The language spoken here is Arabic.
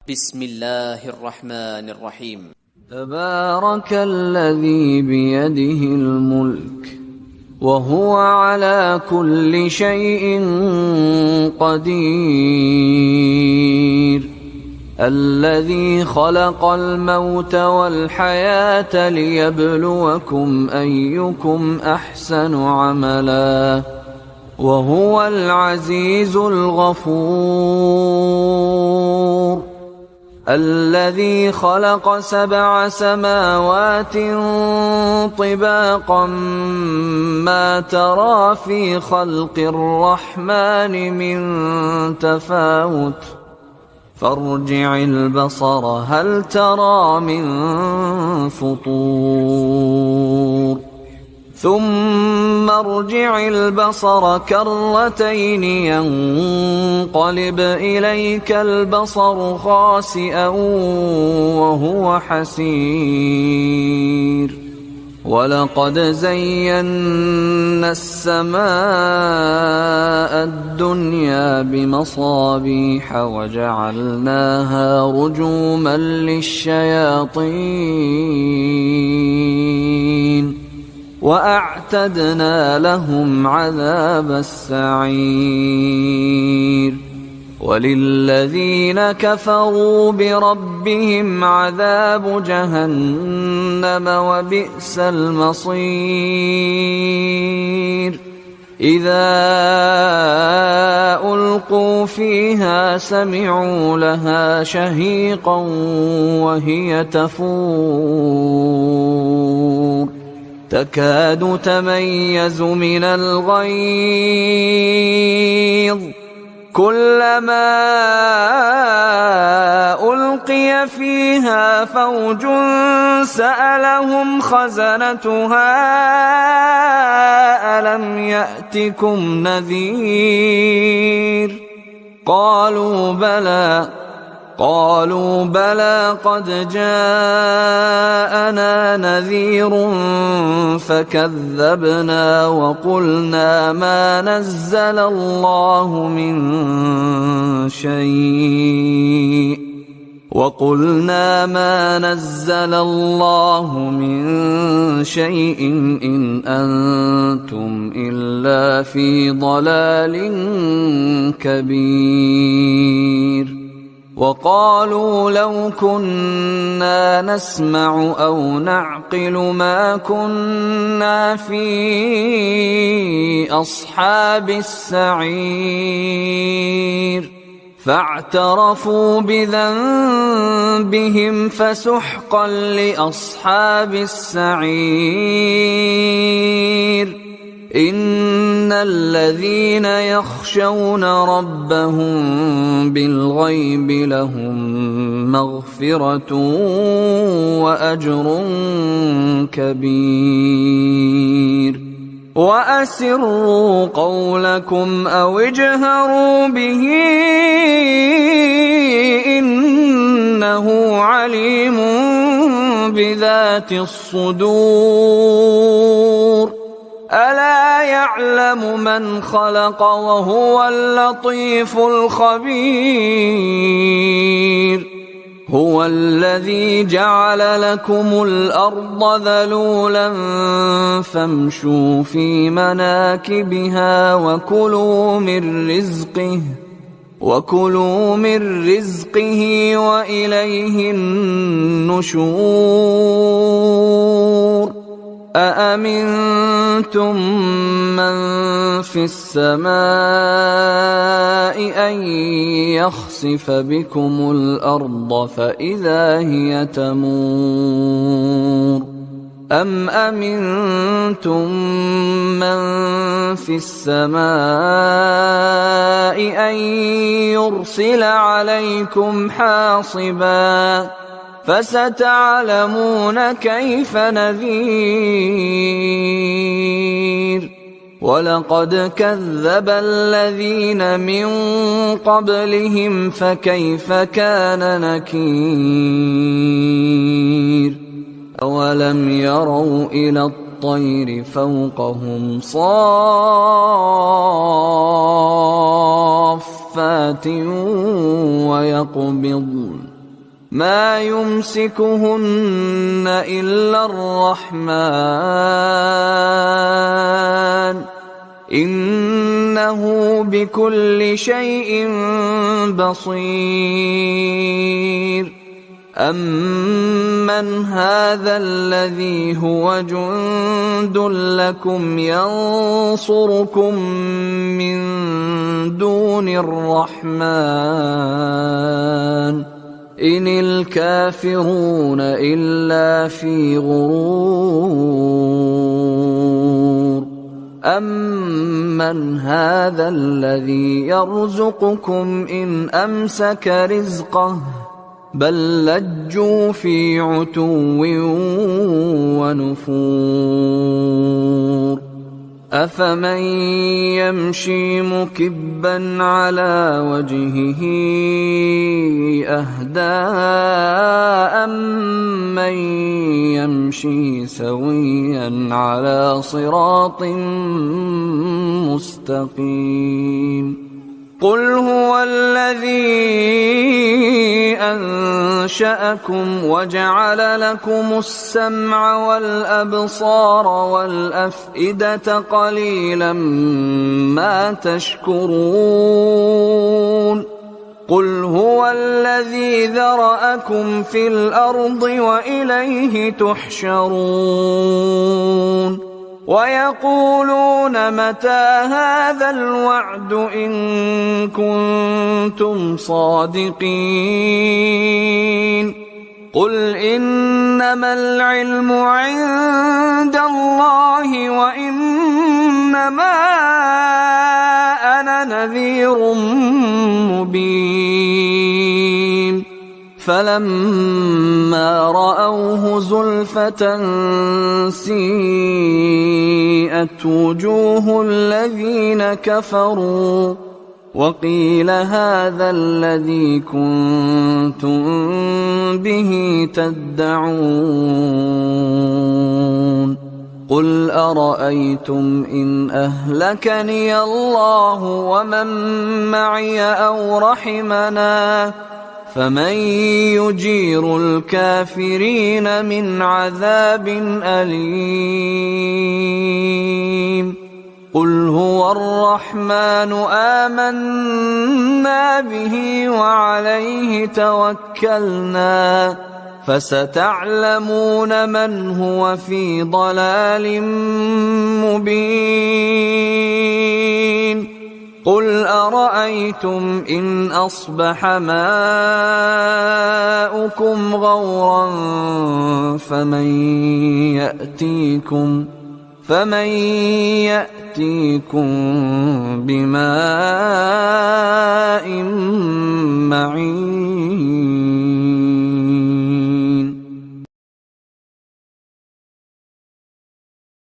بسم الله الرحمن الرحيم. تبارك الذي بيده الملك وهو على كل شيء قدير، الذي خلق الموت والحياة ليبلوكم أيكم أحسن عملا وهو العزيز الغفور، الذي خلق 7 سماوات طباقا ما ترى في خلق الرحمن من تفاوت فارجع البصر هل ترى من فطور ثم ارجع البصر كرتين ينقلب إليك البصر خاسئا وهو حسير، ولقد زينا السماء الدنيا بمصابيح وجعلناها رجوما للشياطين وأعتدنا لهم عذاب السعير، وللذين كفروا بربهم عذاب جهنم وبئس المصير. إذا ألقوا فيها سمعوا لها شهيقا وهي تفور تكاد تميز من الغيظ، كلما ألقي فيها فوج سألهم خزنتها ألم يأتكم نذير قالوا بلى قد جاءنا نذير فكذبنا وقلنا ما نزل الله من شيء إن أنتم إلا في ضلال كبير. وقالوا لو كنا نسمع أو نعقل ما كنا في أصحاب السعير، فاعترفوا بذنبهم فسحقا لأصحاب السعير. إن الذين يخشون ربهم بالغيب لهم مغفرة وأجر كبير. وأسروا قولكم أو اجهروا به إنه عليم بذات الصدور. ألا يعلم من خلق وهو اللطيف الخبير. هو الذي جعل لكم الأرض ذلولا فامشوا في مناكبها وكلوا من رزقه وإليه النشور. أأمنتم من في السماء أن يخسف بكم الأرض فإذا هي تمور أم أمنتم من في السماء أن يرسل عليكم حاصبا فستعلمون كيف نذير. ولقد كذب الذين من قبلهم فكيف كان نكير. أولم يروا إلى الطير فوقهم صافات ويقبضن ما يمسكهن إلا الرحمن إنه بكل شيء بصير أمن هذا الذي هو جند لكم ينصركم من دون الرحمن إن الكافرون إلا في غرور أمن هذا الذي يرزقكم إن أمسك رزقه بل لجوا في عتو ونفور أفمن يمشي مكبا على وجهه أهدى أمن يمشي سويا على صراط مستقيم قل هو الذي أنشأكم وجعل لكم السمع والأبصار والأفئدة قليلا ما تشكرون قل هو الذي ذرأكم في الأرض وإليه تحشرون ويقولون متى هذا الوعد إن كنتم صادقين قل إنما العلم عند الله وإنما أنا نذير مبين فلما رأوه زلفة سيئت وجوه الذين كفروا وقيل هذا الذي كنتم به تدعون قل أرأيتم إن أهلكني الله ومن معي أو رحمنا فمن يجير الكافرين من عذاب أليم قل هو الرحمن آمنا به وعليه توكلنا فستعلمون من هو في ضلال مبين قل أرأيتم إن أصبح ماؤكم غورا فمن يأتيكم بماء معين